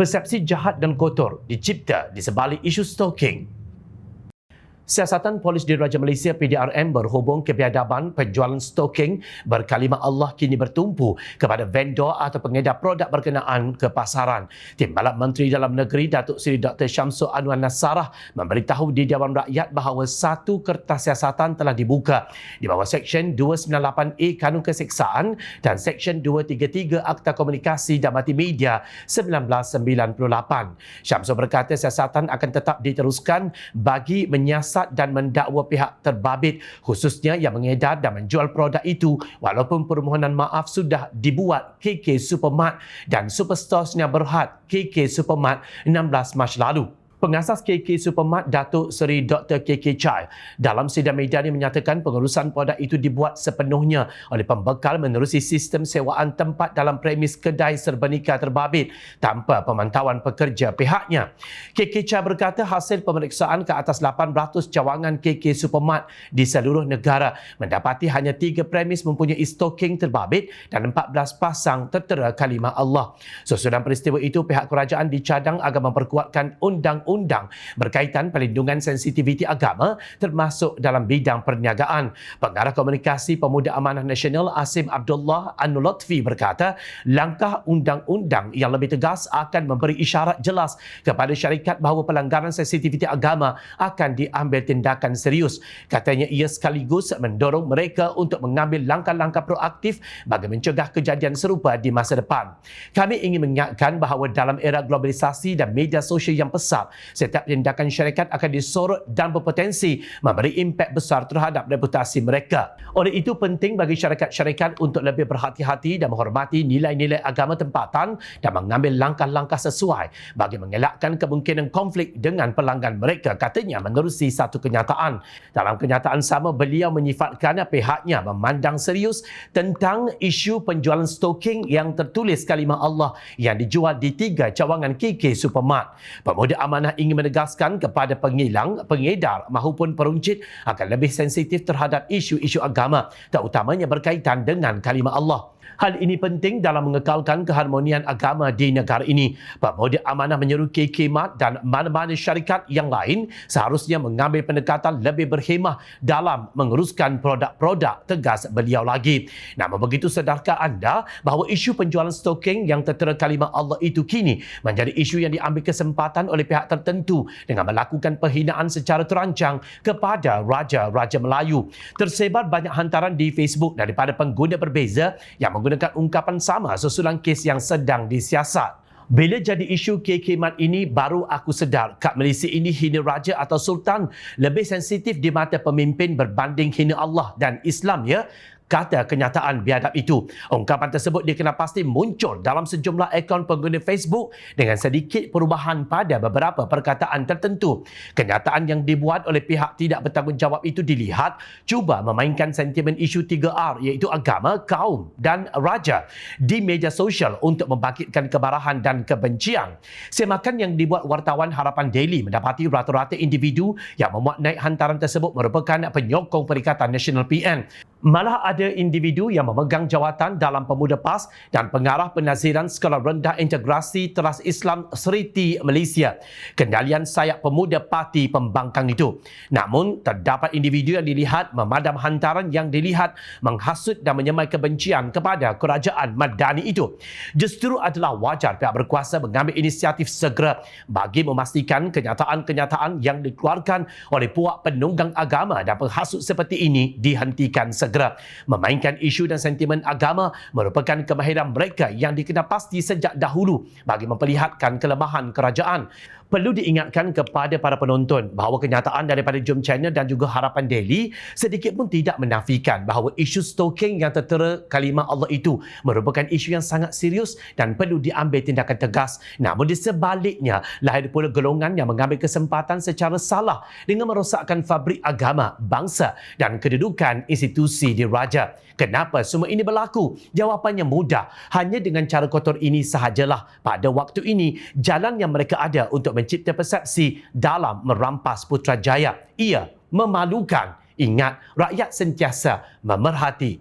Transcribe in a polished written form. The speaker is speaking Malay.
Persepsi jahat dan kotor dicipta di sebalik isu stalking. Siasatan Polis Diraja Malaysia PDRM berhubung kebiadaban penjualan stalking berkalimah Allah kini bertumpu kepada vendor atau pengedar produk berkenaan ke pasaran. Timbalan Menteri Dalam Negeri Datuk Seri Dr. Syamsul Anwar Nasarah memberitahu di Dewan Rakyat bahawa satu kertas siasatan telah dibuka di bawah Seksyen 298A Kanun Keseksaan dan Seksyen 233 Akta Komunikasi dan Multimedia 1998. Syamsul berkata siasatan akan tetap diteruskan bagi menyiasat dan mendakwa pihak terbabit khususnya yang mengedar dan menjual produk itu walaupun permohonan maaf sudah dibuat KK Supermart dan Superstores-nya Berhad KK Supermart 16 Mac lalu. Pengasas KK Supermart Datuk Seri Dr. KK Chai dalam sidang media ini menyatakan pengurusan produk itu dibuat sepenuhnya oleh pembekal menerusi sistem sewaan tempat dalam premis kedai serbanika terbabit tanpa pemantauan pekerja pihaknya. KK Chai berkata hasil pemeriksaan ke atas 800 cawangan KK Supermart di seluruh negara mendapati hanya 3 premis mempunyai stalking terbabit dan 14 pasang tertera kalimah Allah. Sesudah peristiwa itu, pihak kerajaan dicadang agar memperkuatkan undang-undang berkaitan pelindungan sensitiviti agama termasuk dalam bidang perniagaan. Pengarah Komunikasi Pemuda Amanah Nasional Asim Abdullah An-Lutfi berkata, langkah undang-undang yang lebih tegas akan memberi isyarat jelas kepada syarikat bahawa pelanggaran sensitiviti agama akan diambil tindakan serius. Katanya ia sekaligus mendorong mereka untuk mengambil langkah-langkah proaktif bagi mencegah kejadian serupa di masa depan. Kami ingin mengingatkan bahawa dalam era globalisasi dan media sosial yang pesat, setiap tindakan syarikat akan disorot dan berpotensi memberi impak besar terhadap reputasi mereka. Oleh itu, penting bagi syarikat-syarikat untuk lebih berhati-hati dan menghormati nilai-nilai agama tempatan dan mengambil langkah-langkah sesuai bagi mengelakkan kemungkinan konflik dengan pelanggan mereka, katanya menerusi satu kenyataan. Dalam kenyataan sama, beliau menyifatkan pihaknya memandang serius tentang isu penjualan stalking yang tertulis kalimah Allah yang dijual di 3 cawangan KK Supermart. Pemuda Amanah ingin menegaskan kepada pengilang, pengedar maupun peruncit akan lebih sensitif terhadap isu-isu agama, terutamanya berkaitan dengan kalimah Allah. Hal ini penting dalam mengekalkan keharmonian agama di negara ini. Pemuda Amanah menyeru KK Mart dan mana-mana syarikat yang lain seharusnya mengambil pendekatan lebih berhemah dalam menguruskan produk-produk, tegas beliau lagi. Namun begitu, sedarkah anda bahawa isu penjualan stalking yang tertera kalimah Allah itu kini menjadi isu yang diambil kesempatan oleh pihak tertentu dengan melakukan penghinaan secara terancang kepada Raja-Raja Melayu. Tersebar banyak hantaran di Facebook daripada pengguna berbeza yang menggunakan ungkapan sama susulan kes yang sedang disiasat. Bila jadi isu KK Mart ini, baru aku sedar kat Malaysia ini hina raja atau sultan lebih sensitif di mata pemimpin berbanding hina Allah dan Islam, ya, kata kenyataan biadab itu. Ungkapan tersebut dikenal pasti muncul dalam sejumlah akaun pengguna Facebook dengan sedikit perubahan pada beberapa perkataan tertentu. Kenyataan yang dibuat oleh pihak tidak bertanggungjawab itu dilihat cuba memainkan sentimen isu 3R iaitu agama, kaum dan raja di media sosial untuk membangkitkan kemarahan dan kebencian. Semakan yang dibuat wartawan Harapan Daily mendapati rata-rata individu yang memuat naik hantaran tersebut merupakan penyokong Perikatan Nasional PN. Malah ada individu yang memegang jawatan dalam Pemuda PAS dan pengarah penaziran Sekolah Rendah Integrasi Teras Islam Seriti Malaysia, kendalian sayap Pemuda Parti Pembangkang itu. Namun, terdapat individu yang dilihat memadam hantaran yang dilihat menghasut dan menyemai kebencian kepada kerajaan Madani itu. Justru adalah wajar pihak berkuasa mengambil inisiatif segera bagi memastikan kenyataan-kenyataan yang dikeluarkan oleh puak penunggang agama dan penghasut seperti ini dihentikan segera. Memainkan isu dan sentimen agama merupakan kemahiran mereka yang dikenal pasti sejak dahulu bagi memperlihatkan kelemahan kerajaan. Perlu diingatkan kepada para penonton bahawa kenyataan daripada Jom Channel dan juga Harapan Daily sedikit pun tidak menafikan bahawa isu stalking yang tertera kalimah Allah itu merupakan isu yang sangat serius dan perlu diambil tindakan tegas. Namun di sebaliknya, lahir pula golongan yang mengambil kesempatan secara salah dengan merosakkan fabrik agama, bangsa dan kedudukan institusi diraja. Kenapa semua ini berlaku? Jawapannya mudah. Hanya dengan cara kotor ini sahajalah pada waktu ini jalan yang mereka ada untuk mencipta persepsi dalam merampas Putrajaya. Ia memalukan. Ingat, rakyat sentiasa memerhati